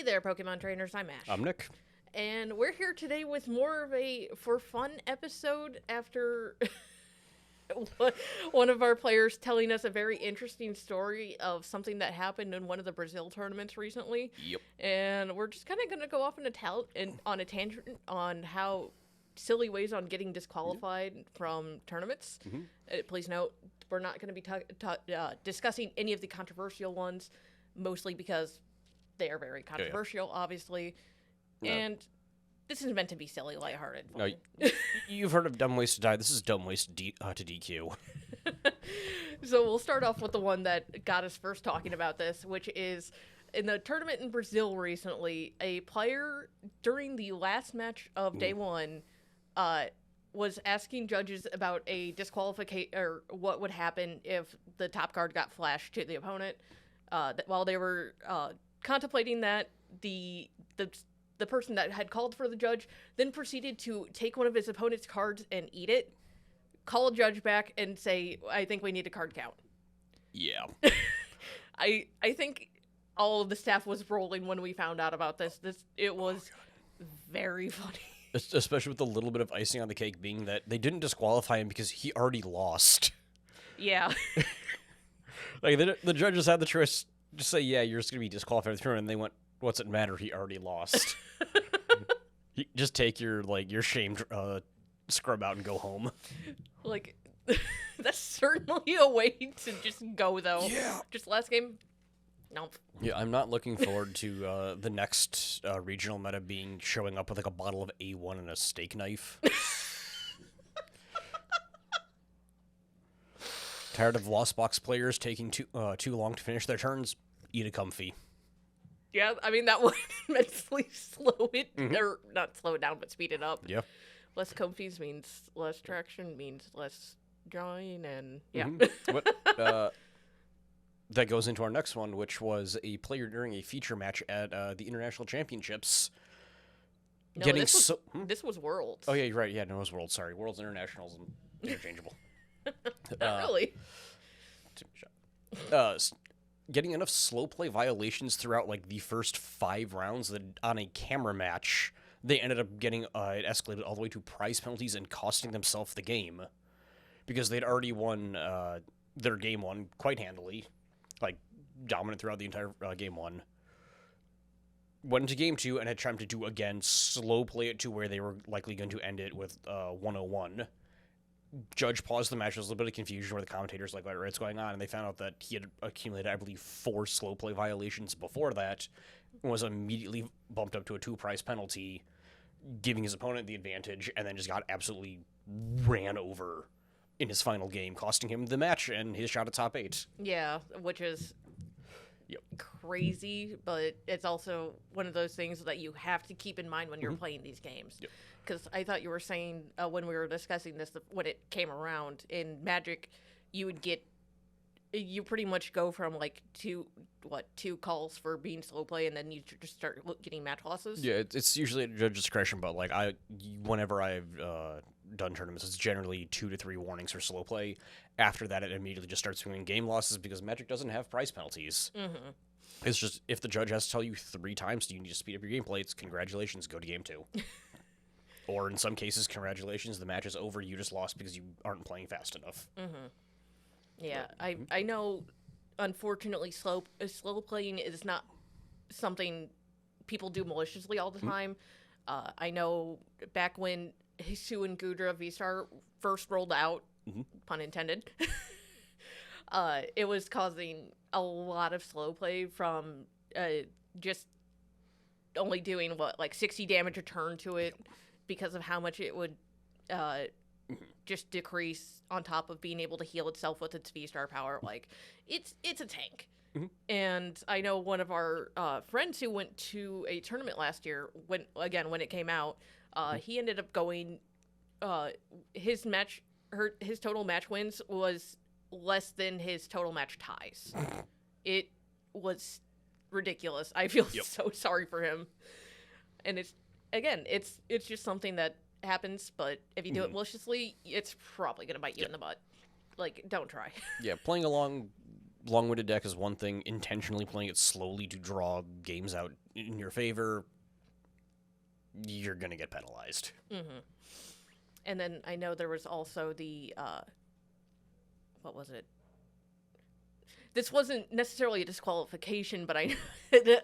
there, Pokemon trainers. I'm Ash. I'm Nick. And we're here today with more of a for fun episode after one of our players telling us a very interesting story of something that happened in one of the Brazil tournaments recently. Yep. And we're just kind of going to go off on a tangent on how silly ways on getting disqualified from tournaments. Mm-hmm. Please note, we're not going to be discussing any of the controversial ones, mostly because they are very controversial, obviously. No. And this is meant to be silly, lighthearted. No, you've heard of dumb ways to die. This is dumb ways to DQ. So we'll start off with the one that got us first talking about this, which is in the tournament in Brazil recently, a player during the last match of day one was asking judges about a disqualification, or what would happen if the top card got flashed to the opponent. While they were contemplating that, the person that had called for the judge then proceeded to take one of his opponent's cards and eat it, call a judge back, and say, I think we need a card count. Yeah. I think all of the staff was rolling when we found out about this. It was very funny. Especially with the little bit of icing on the cake being that they didn't disqualify him because he already lost. Yeah. Like, the judges had the choice to say, yeah, you're just going to be disqualified through, and they went, what's it matter? He already lost. Just take your shame scrub out and go home. Like, that's certainly a way to just go, though. Yeah. Just last game, nope. Yeah, I'm not looking forward to the next regional meta showing up with like a bottle of A1 and a steak knife. Tired of Lost Box players taking too long to finish their turns? Eat a comfy. Yeah, I mean, that would immensely slow it, or not slow it down, but speed it up. Yeah. Less comfies means less traction, means less drawing, and yeah. That goes into our next one, which was a player during a feature match at the International Championships. No, this was Worlds. Oh, yeah, you're right. Yeah, no, it was Worlds. Sorry. Worlds Internationals and interchangeable. Not really. Getting enough slow play violations throughout like the first 5 rounds that on a camera match, they ended up getting it escalated all the way to prize penalties and costing themselves the game because they'd already won their game one quite handily, like dominant throughout the entire game one. Went into game 2 and had tried to do again slow play it to where they were likely going to end it with 101. Judge paused the match. There was a little bit of confusion where the commentators like, what's going on? And they found out that he had accumulated, I believe, 4 slow play violations before that, and was immediately bumped up to a 2 prize penalty, giving his opponent the advantage, and then just got absolutely ran over in his final game, costing him the match and his shot at top 8. Yeah, which is crazy, but it's also one of those things that you have to keep in mind when you're playing these games. Yep. Because I thought you were saying when we were discussing this, when it came around in Magic, you pretty much go from like 2 calls for being slow play, and then you just start getting match losses. Yeah, it's usually at judge discretion, but like whenever I've done tournaments, it's generally 2 to 3 warnings for slow play. After that, it immediately just starts winning game losses because Magic doesn't have prize penalties. Mm-hmm. It's just if the judge has to tell you 3 times, you need to speed up your gameplay. It's congratulations, go to game 2. Or in some cases, congratulations, the match is over. You just lost because you aren't playing fast enough. Mm-hmm. Yeah, I know. Unfortunately, slow playing is not something people do maliciously all the time. I know back when Hisu and Gudra V-Star first rolled out, pun intended, it was causing a lot of slow play from just only doing 60 damage a turn to it because of how much it would just decrease on top of being able to heal itself with its V-Star power. Like, it's a tank. And I know one of our friends who went to a tournament last year, when it came out, he ended up going, his total match wins was less than his total match ties. It was ridiculous. I feel so sorry for him. And it's just something that happens, but if you do it maliciously, it's probably going to bite you in the butt. Like, don't try. Yeah, playing along long-winded deck is one thing. Intentionally playing it slowly to draw games out in your favor, you're going to get penalized. Mm-hmm. And then I know there was also the, what was it? This wasn't necessarily a disqualification, but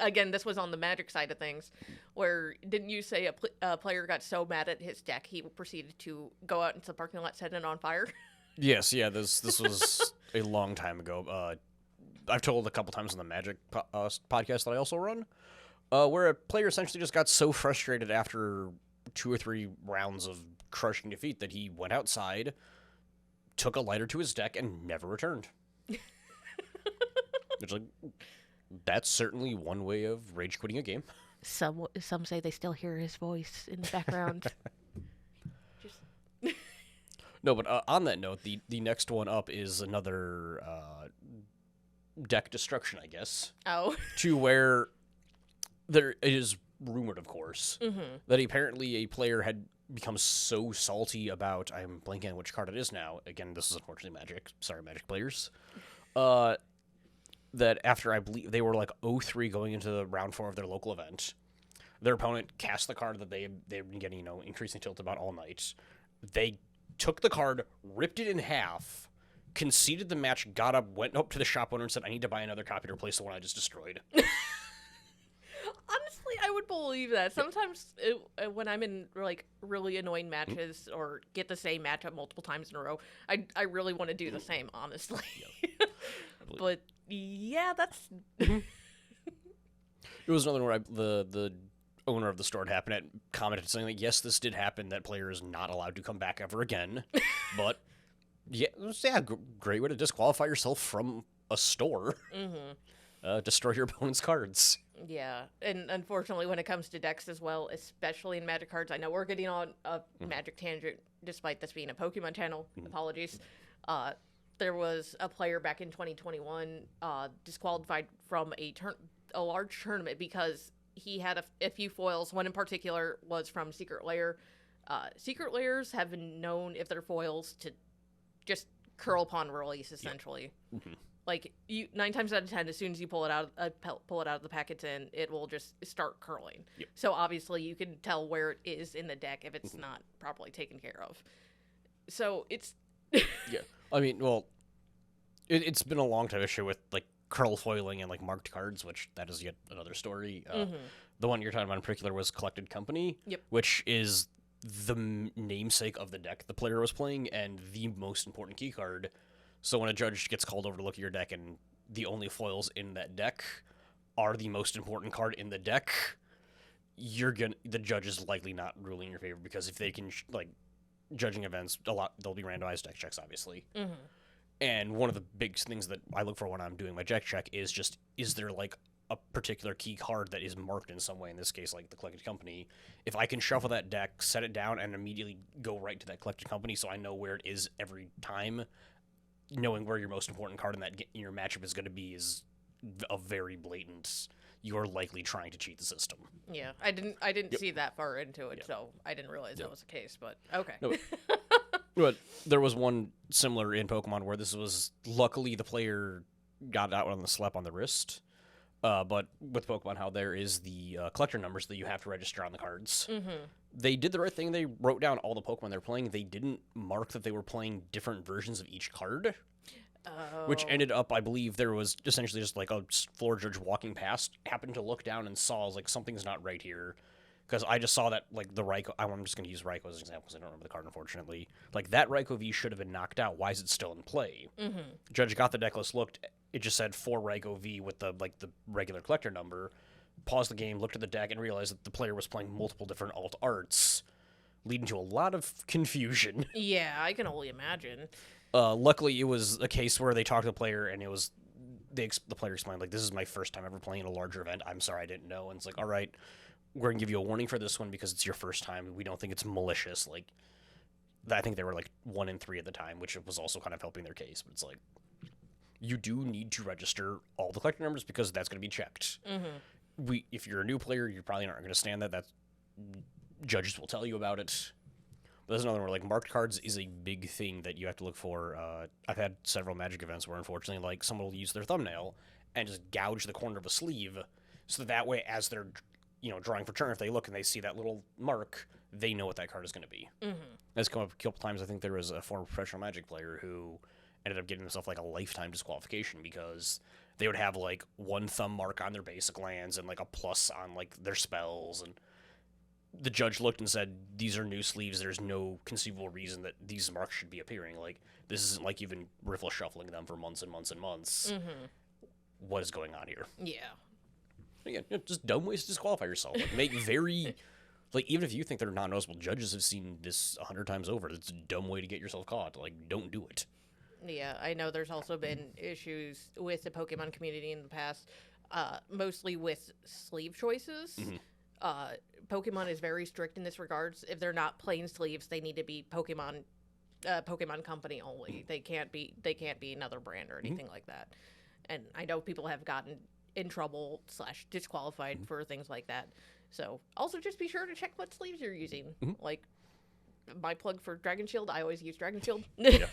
again, this was on the Magic side of things, where didn't you say a player got so mad at his deck he proceeded to go out into the parking lot, set it on fire? Yes, yeah, this was a long time ago. I've told a couple times on the Magic podcast that I also run, where a player essentially just got so frustrated after 2 or 3 rounds of crushing defeat that he went outside, took a lighter to his deck, and never returned. It's like, that's certainly one way of rage quitting a game. Some say they still hear his voice in the background. No, but on that note, the next one up is another deck destruction, I guess. Oh. To where it is rumored, of course, that apparently a player had become so salty about, I'm blanking on which card it is now. Again, this is unfortunately Magic. Sorry, Magic players. That after, I believe, they were like 0-3 going into the round 4 of their local event, their opponent cast the card that they've been getting, increasing tilt about all night. They took the card, ripped it in half, conceded the match, got up, went up to the shop owner and said, I need to buy another copy to replace the one I just destroyed. Honestly, I would believe that. Sometimes when I'm in like really annoying matches or get the same matchup multiple times in a row, I really want to do the same, honestly. Yep. But yeah, that's... It was another one where the owner of the store had happened at commented saying like, yes, this did happen. That player is not allowed to come back ever again. But yeah, great way to disqualify yourself from a store. Destroy your opponent's cards. Yeah, and unfortunately, when it comes to decks as well, especially in Magic cards, I know we're getting on a Magic tangent, despite this being a Pokemon channel. Apologies. There was a player back in 2021 disqualified from a large tournament because he had a few foils. One in particular was from Secret Lair. Secret Lairs have been known, if they're foils, to just curl upon release, essentially. Yep. Like 9 times out of 10, as soon as you pull it out of the packets in, it will just start curling. Yep. So obviously you can tell where it is in the deck if it's not properly taken care of. So it's yeah. I mean, well, it's been a long time issue with like curl foiling and like marked cards, which that is yet another story. The one you're talking about in particular was Collected Company, which is the namesake of the deck the player was playing and the most important key card. So when a judge gets called over to look at your deck and the only foils in that deck are the most important card in the deck, the judge is likely not ruling in your favor, because if they can judging events a lot, they'll be randomized deck checks, obviously. And one of the big things that I look for when I'm doing my deck check is just, is there like a particular key card that is marked in some way, in this case like the Collected Company. If I can shuffle that deck, set it down, and immediately go right to that Collected Company so I know where it is every time, knowing where your most important card in your matchup is going to be is a very blatant, you're likely trying to cheat the system. Yeah, I didn't see that far into it, so I didn't realize that was the case, but okay. No, but there was one similar in Pokemon where this was, luckily the player got out on the slap on the wrist, but with Pokemon, how there is the collector numbers that you have to register on the cards. They did the right thing. They wrote down all the Pokemon they're playing. They didn't mark that they were playing different versions of each card. Which ended up, I believe, there was essentially just like a floor judge walking past, happened to look down and saw, like, something's not right here. Because I just saw that, like, the Raikou, I'm just going to use Raikou as an example because I don't remember the card, unfortunately. Like, that Raikou V should have been knocked out. Why is it still in play? Judge got the deck list, looked, it just said 4 Raikou V with the regular collector number, paused the game, looked at the deck, and realized that the player was playing multiple different alt arts, leading to a lot of confusion. Yeah, I can only imagine. Luckily, it was a case where they talked to the player, and it was the player explained, like, this is my first time ever playing in a larger event. I'm sorry I didn't know. And it's like, all right, we're going to give you a warning for this one because it's your first time. We don't think it's malicious. Like, I think they were, like, 1 in 3 at the time, which was also kind of helping their case. But it's like, you do need to register all the collector numbers because that's going to be checked. If you're a new player, you probably aren't going to stand that. Judges will tell you about it. There's another one where, like, marked cards is a big thing that you have to look for. I've had several Magic events where, unfortunately, like, someone will use their thumbnail and just gouge the corner of a sleeve, so that way, as they're, drawing for turn, if they look and they see that little mark, they know what that card is going to be. Mm-hmm. That's come up a couple times. I think there was a former professional Magic player who ended up getting himself, like, a lifetime disqualification because they would have, like, one thumb mark on their basic lands and, like, a plus on, like, their spells, and the judge looked and said, these are new sleeves. There's no conceivable reason that these marks should be appearing. Like, this isn't like you've been riffle shuffling them for months and months and months. Mm-hmm. What is going on here? Yeah. Again, just dumb ways to disqualify yourself. Like, make very... Like, even if you think they're not noticeable, judges have seen this 100 times over. It's a dumb way to get yourself caught. Like, don't do it. Yeah, I know there's also been issues with the Pokemon community in the past, mostly with sleeve choices. Mm-hmm. Pokemon is very strict in this regards. If they're not plain sleeves, they need to be Pokemon company only. They can't be another brand or anything like that. And I know people have gotten in trouble / disqualified for things like that. So also just be sure to check what sleeves you're using. Mm-hmm. Like my plug for Dragon Shield, I always use Dragon Shield. Yeah.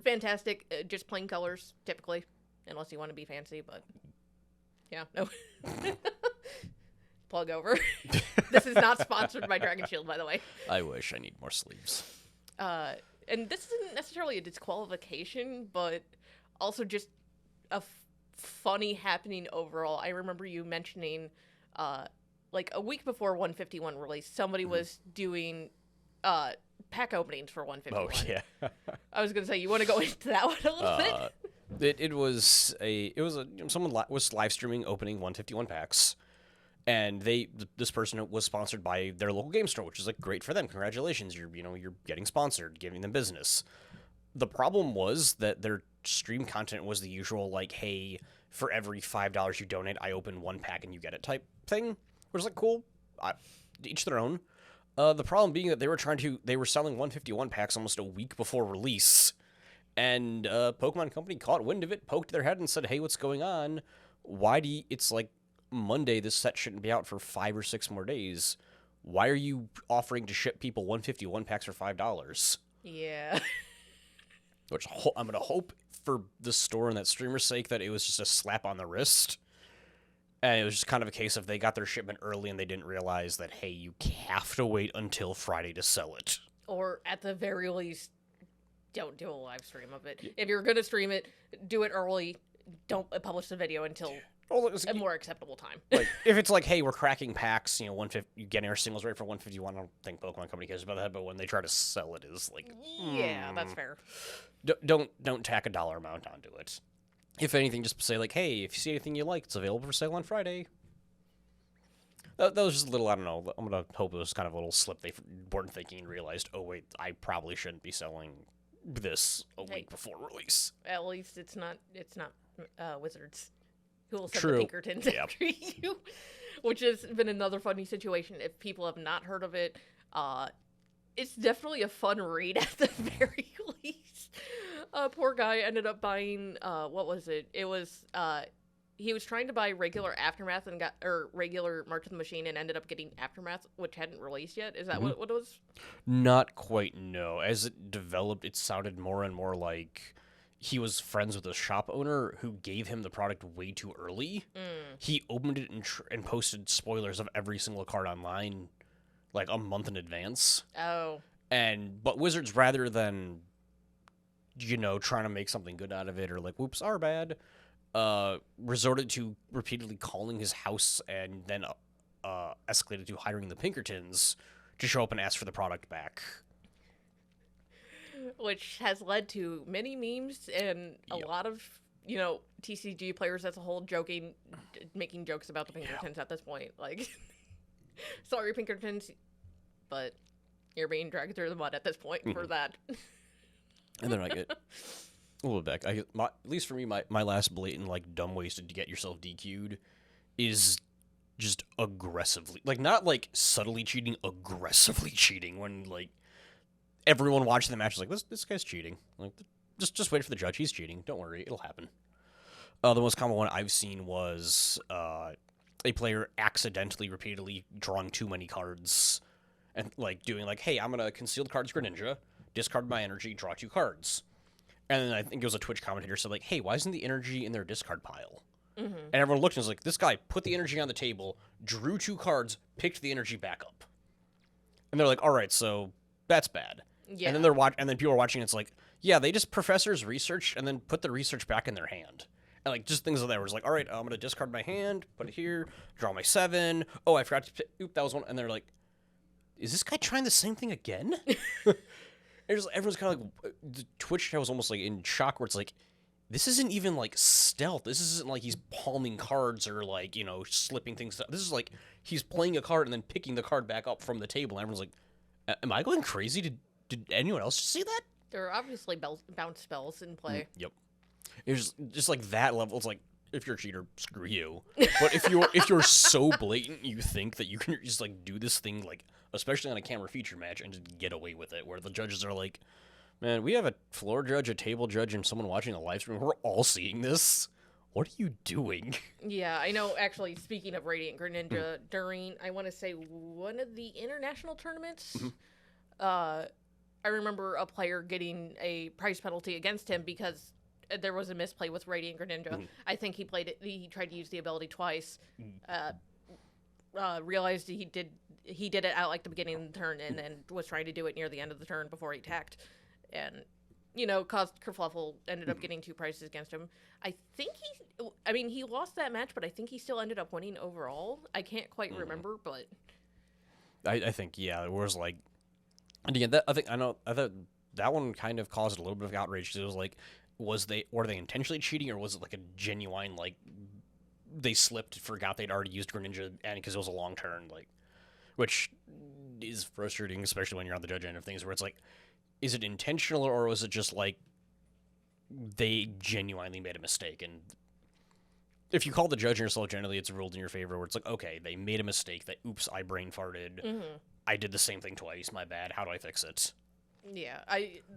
Fantastic, just plain colors typically, unless you want to be fancy. But yeah, no. Plug over. This is not sponsored by Dragon Shield, by the way. I wish. I need more sleeves. And this isn't necessarily a disqualification, but also just a funny happening overall. I remember you mentioning, like a week before 151 release, somebody was doing pack openings for 151. Oh yeah. I was gonna say, you want to go into that one a little bit? It was someone was live streaming opening 151 packs. And this person was sponsored by their local game store, which is like great for them. Congratulations, you're getting sponsored, giving them business. The problem was that their stream content was the usual, like, hey, for every $5 you donate, I open one pack and you get it type thing. Which is like cool, each their own. The problem being that they were selling 151 packs almost a week before release, and Pokemon Company caught wind of it, poked their head, and said, hey, what's going on? It's like Monday, this set shouldn't be out for 5 or 6 more days. Why are you offering to ship people 151 packs for $5? Yeah. Which I'm going to hope for the store and that streamer's sake that it was just a slap on the wrist. And it was just kind of a case of they got their shipment early and they didn't realize that, hey, you have to wait until Friday to sell it. Or at the very least, don't do a live stream of it. Yeah. If you're going to stream it, do it early. Don't publish the video until a more acceptable time. Like, if it's like, hey, we're cracking packs, 150, you're getting our singles rate for 151, I don't think Pokemon Company cares about that, but when they try to sell it, it's like... Yeah, that's fair. Don't tack a dollar amount onto it. If anything, just say, like, hey, if you see anything you like, it's available for sale on Friday. That was just a little, I don't know, I'm going to hope it was kind of a little slip. They weren't thinking and realized, oh, wait, I probably shouldn't be selling this a week before release. At least it's not Wizards who will send the Pinkertons after you, which has been another funny situation. If people have not heard of it, it's definitely a fun read at the very least. Poor guy ended up buying, what was it? It was, he was trying to buy regular Aftermath or regular March of the Machine and ended up getting Aftermath, which hadn't released yet. Is that what it was? Not quite, no. As it developed, it sounded more and more like he was friends with a shop owner who gave him the product way too early. He opened it and posted spoilers of every single card online like a month in advance. Oh. But Wizards, rather than, trying to make something good out of it or like, whoops, our bad, resorted to repeatedly calling his house and then escalated to hiring the Pinkertons to show up and ask for the product back. Which has led to many memes and a lot of, TCG players as a whole making jokes about the Pinkertons at this point. Like, sorry, Pinkertons, but you're being dragged through the mud at this point for that. And then I get a little bit back. At least for me, my last blatant, like, dumb ways to get yourself DQ'd is just aggressively, like, not like subtly cheating, aggressively cheating when, like, everyone watching the match is like, this guy's cheating. Like, just wait for the judge. He's cheating. Don't worry, it'll happen. The most common one I've seen was a player accidentally, repeatedly drawing too many cards and like doing like, hey, I'm gonna concealed cards Greninja, discard my energy, draw 2 cards. And then I think it was a Twitch commentator said like, hey, why isn't the energy in their discard pile? And everyone looked and was like, this guy put the energy on the table, drew 2 cards, picked the energy back up. And they're like, all right, so that's bad. Yeah. And then and then people are watching. It's like, yeah, they just professors researched and then put the research back in their hand. And like just things like that. Where it's like, all right, I'm gonna discard my hand, put it here, draw my 7. Oh, I forgot to pick. Oop, that was one. And they're like, is this guy trying the same thing again? Everyone's kind of like, the Twitch chat was almost like in shock, where it's like, this isn't even like stealth. This isn't like he's palming cards or like, you know, slipping things. This is like he's playing a card and then picking the card back up from the table. And everyone's like, am I going crazy? Did anyone else see that? There are obviously bounce spells in play. Yep. It was just like that level. It's like, if you're a cheater, screw you. But if you're so blatant, you think that you can just like do this thing, like especially on a camera feature match, and just get away with it, where the judges are like, man, we have a floor judge, a table judge, and someone watching a live stream. We're all seeing this. What are you doing? Yeah, I know. Actually, speaking of Radiant Greninja, during, I want to say, one of the international tournaments, I remember a player getting a prize penalty against him because there was a misplay with Radiant Greninja. I think he tried to use the ability twice, realized he did it out like the beginning of the turn, and then was trying to do it near the end of the turn before he attacked, and caused kerfluffle. Ended up getting 2 prizes against him. I think he lost that match, but I think he still ended up winning overall. I can't quite remember, but I think it was like, and again, I thought that one kind of caused a little bit of outrage, because it was like, were they intentionally cheating, or was it like a genuine, like, they slipped, forgot they'd already used Greninja, and because it was a long turn, like, which is frustrating, especially when you're on the judge end of things, where it's like, is it intentional, or was it just like they genuinely made a mistake? And if you call the judge yourself, generally it's ruled in your favor, where it's like, okay, they made a mistake, that oops, I brain farted, I did the same thing twice, my bad, how do I fix it? Yeah,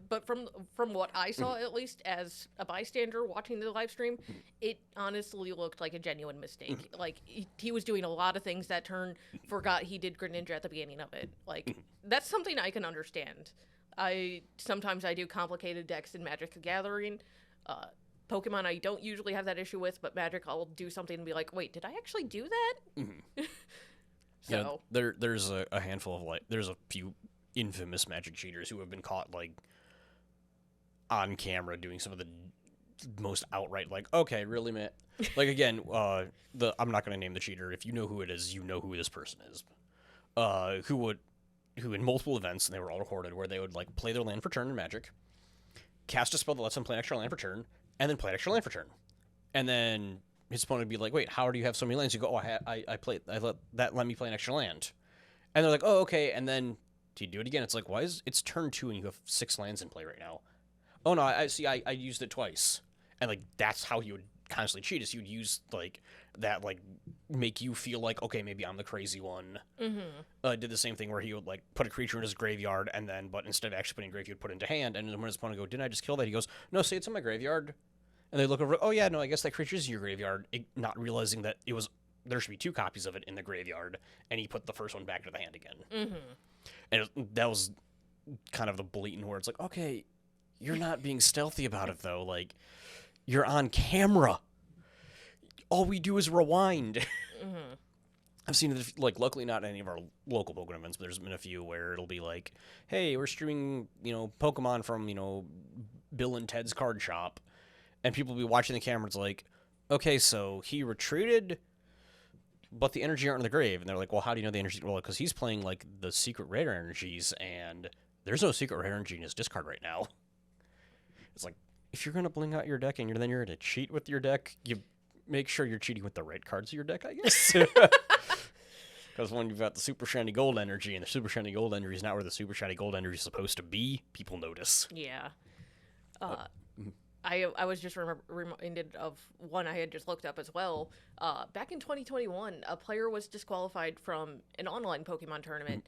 but from what I saw, at least as a bystander watching the live stream, it honestly looked like a genuine mistake. Like, he was doing a lot of things that turn, forgot he did Greninja at the beginning of it. Like, that's something I can understand. Sometimes I do complicated decks in Magic the Gathering. Pokemon I don't usually have that issue with, but Magic I'll do something and be like, wait, did I actually do that? So there's a handful of, like, there's a few infamous Magic cheaters who have been caught, like, on camera doing some of the most outright, like, okay, really, man? Like, again, I'm not going to name the cheater. If you know who it is, you know who this person is. Who in multiple events, and they were all recorded, where they would, like, play their land for turn in Magic, cast a spell that lets them play an extra land for turn, and then play an extra land for turn. And then his opponent would be like, wait, how do you have so many lands? You go, let me play an extra land. And they're like, oh, okay, and then to do it again, it's like, why is it's turn 2 and you have 6 lands in play right now? Oh no, I used it twice. And like, that's how he would constantly cheat, is he would use like that, like, make you feel like, okay, maybe I'm the crazy one. Did the same thing where he would like put a creature in his graveyard, and then, but instead of actually putting graveyard, he would put it into hand, and then when his opponent go, didn't I just kill that? He goes, no, say it's in my graveyard. And they look over, oh yeah, no, I guess that creature's in your graveyard, not realizing that there should be 2 copies of it in the graveyard, and he put the first one back to the hand again. And that was kind of the blatant, where it's like, okay, you're not being stealthy about it, though. Like, you're on camera. All we do is rewind. I've seen it, like, luckily not any of our local Pokemon events, but there's been a few where it'll be like, hey, we're streaming, Pokemon from, Bill and Ted's card shop. And people will be watching the camera. It's like, okay, so he retreated, but the energy aren't in the grave. And they're like, well, how do you know the energy? Well, because he's playing, like, the secret rare energies, and there's no secret rare energy in his discard right now. It's like, if you're going to bling out your deck and then you're going to cheat with your deck, you make sure you're cheating with the right cards of your deck, I guess. Because when you've got the super shiny gold energy, and the super shiny gold energy is not where the super shiny gold energy is supposed to be, people notice. Yeah. I was just reminded of one I had just looked up as well. Back in 2021, a player was disqualified from an online Pokemon tournament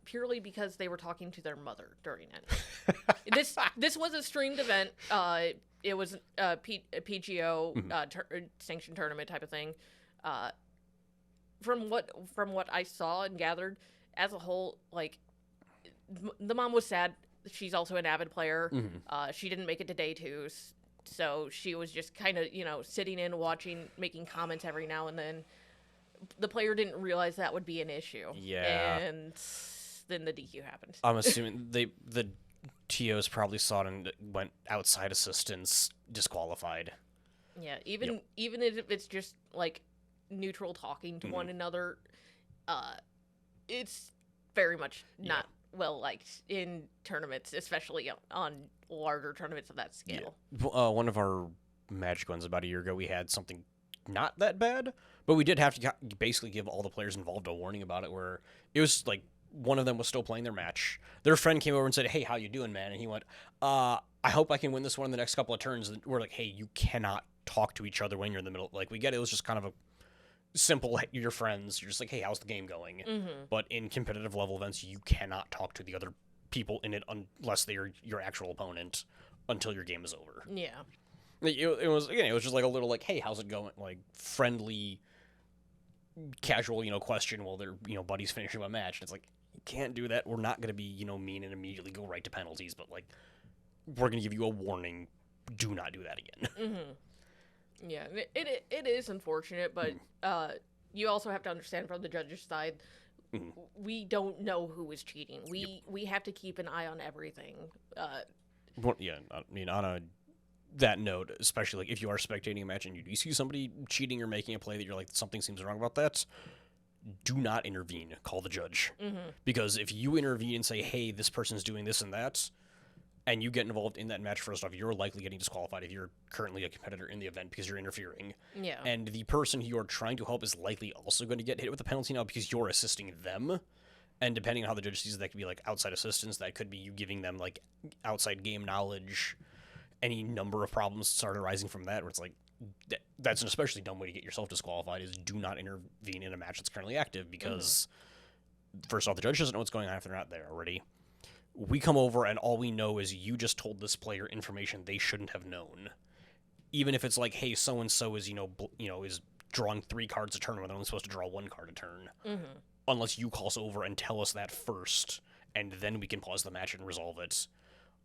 purely because they were talking to their mother during it. This was a streamed event. It was a PGO sanctioned tournament type of thing. From what I saw and gathered, as a whole, like, the mom was sad. She's also an avid player. She didn't make it to day 2s, so she was just kind of, sitting in, watching, making comments every now and then. The player didn't realize that would be an issue. Yeah. And then the DQ happened. I'm assuming the TOs probably saw it and went outside assistance, disqualified. Yeah, even if it's just, like, neutral talking to one another, it's very much not well liked in tournaments, especially on larger tournaments of that scale. Yeah. One of our Magic ones about a year ago, we had something not that bad, but we did have to basically give all the players involved a warning about it, where it was like one of them was still playing their match. Their friend came over and said, "Hey, how you doing, man?" And he went, "I hope I can win this one in the next couple of turns." And we're like, "Hey, you cannot talk to each other when you're in the middle." Like, we get it was just kind of a simple, you're friends. You're just like, "Hey, how's the game going?" But in competitive level events, you cannot talk to the other people in it unless they're your actual opponent until your game is over. Yeah. It was just like a little like, "Hey, how's it going?" Like, friendly, casual, question while their buddies finishing a match. And it's like, you can't do that. We're not gonna be mean and immediately go right to penalties, but like, we're gonna give you a warning. Do not do that again. Yeah, it is unfortunate, but you also have to understand from the judge's side, we don't know who is cheating. We have to keep an eye on everything. Well, yeah, I mean, on that note, especially like if you are spectating a match and you do see somebody cheating or making a play that you're like, something seems wrong about that, do not intervene. Call the judge. Because if you intervene and say, "Hey, this person's doing this and that," and you get involved in that match, first off, you're likely getting disqualified if you're currently a competitor in the event because you're interfering. Yeah. And the person who you're trying to help is likely also going to get hit with a penalty now because you're assisting them. And depending on how the judge sees it, that could be like outside assistance. That could be you giving them like outside game knowledge. Any number of problems start arising from that, where it's like, that's an especially dumb way to get yourself disqualified, is do not intervene in a match that's currently active, because first off, the judge doesn't know what's going on if they're not there already. We come over and all we know is you just told this player information they shouldn't have known. Even if it's like, "Hey, so-and-so is, is drawing 3 cards a turn when they're only supposed to draw 1 card a turn. Unless you call us over and tell us that first, and then we can pause the match and resolve it.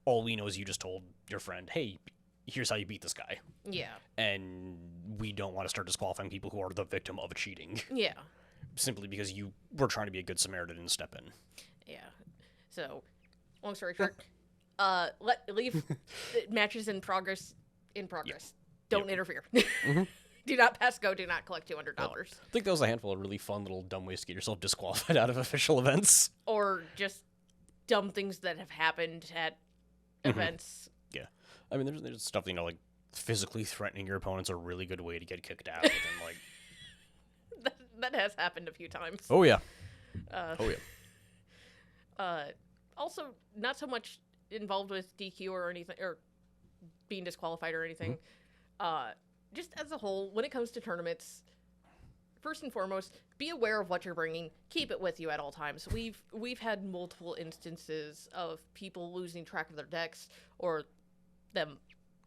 All we know is you just told your friend, "Hey, here's how you beat this guy." Yeah. And we don't want to start disqualifying people who are the victim of cheating. Yeah. Simply because you were trying to be a good Samaritan and step in. Yeah. So, long story short, leave matches in progress. Don't interfere. Do not pass go. Do not collect $200. I think that was a handful of really fun little dumb ways to get yourself disqualified out of official events. Or just dumb things that have happened at events. Yeah. I mean, there's stuff, like physically threatening your opponent's a really good way to get kicked out. And like, that has happened a few times. Oh, yeah. Also, not so much involved with DQ or anything, or being disqualified or anything. Just as a whole, when it comes to tournaments, first and foremost, be aware of what you're bringing. Keep it with you at all times. We've had multiple instances of people losing track of their decks, or them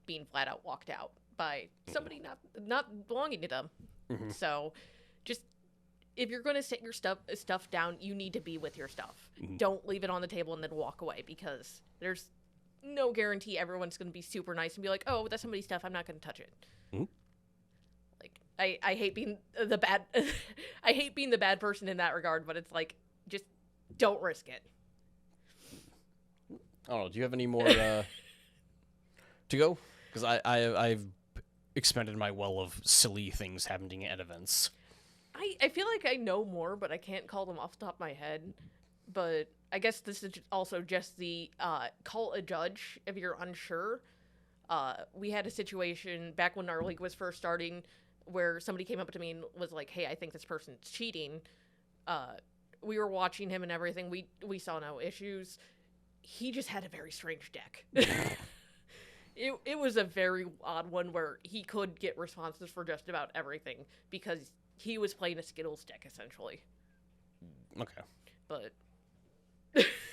being flat out walked out by somebody not belonging to them. So, just if you're going to set your stuff down, you need to be with your stuff. Don't leave it on the table and then walk away, because there's no guarantee everyone's going to be super nice and be like, "Oh, that's somebody's stuff, I'm not going to touch it." Like, I hate being the bad I hate being the bad person in that regard, but it's like, just don't risk it. I don't know. Do you have any more to go? Because I've expended my well of silly things happening at events. I feel like I know more, but I can't call them off the top of my head. But I guess this is also just the call a judge if you're unsure. We had a situation back when our league was first starting where somebody came up to me and was like, "Hey, I think this person's cheating." We were watching him and everything. We saw no issues. He just had a very strange deck. It was a very odd one where he could get responses for just about everything because he was playing a Skittles deck, essentially. Okay. But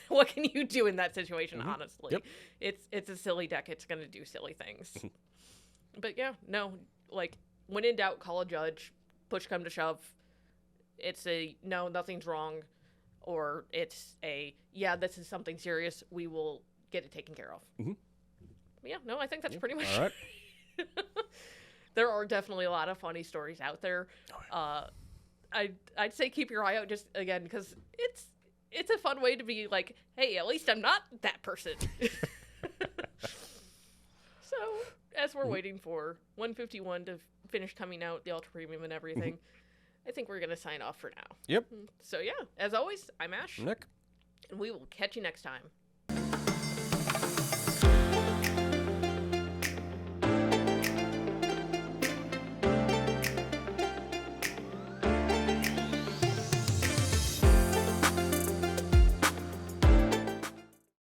what can you do in that situation, honestly? Yep. It's a silly deck. It's going to do silly things. But yeah, no, like, when in doubt, call a judge. Push come to shove. It's a, no, nothing's wrong. or it's this is something serious. We will get it taken care of. Mm-hmm. Yeah, no, I think that's pretty much. All right. There are definitely a lot of funny stories out there. I'd say keep your eye out just again because it's a fun way to be like, hey, at least I'm not that person. So as we're waiting for 151 to finish coming out, the Ultra Premium and everything, I think we're gonna sign off for now. Yep. So yeah, as always, I'm Ash, Nick. and we will catch you next time.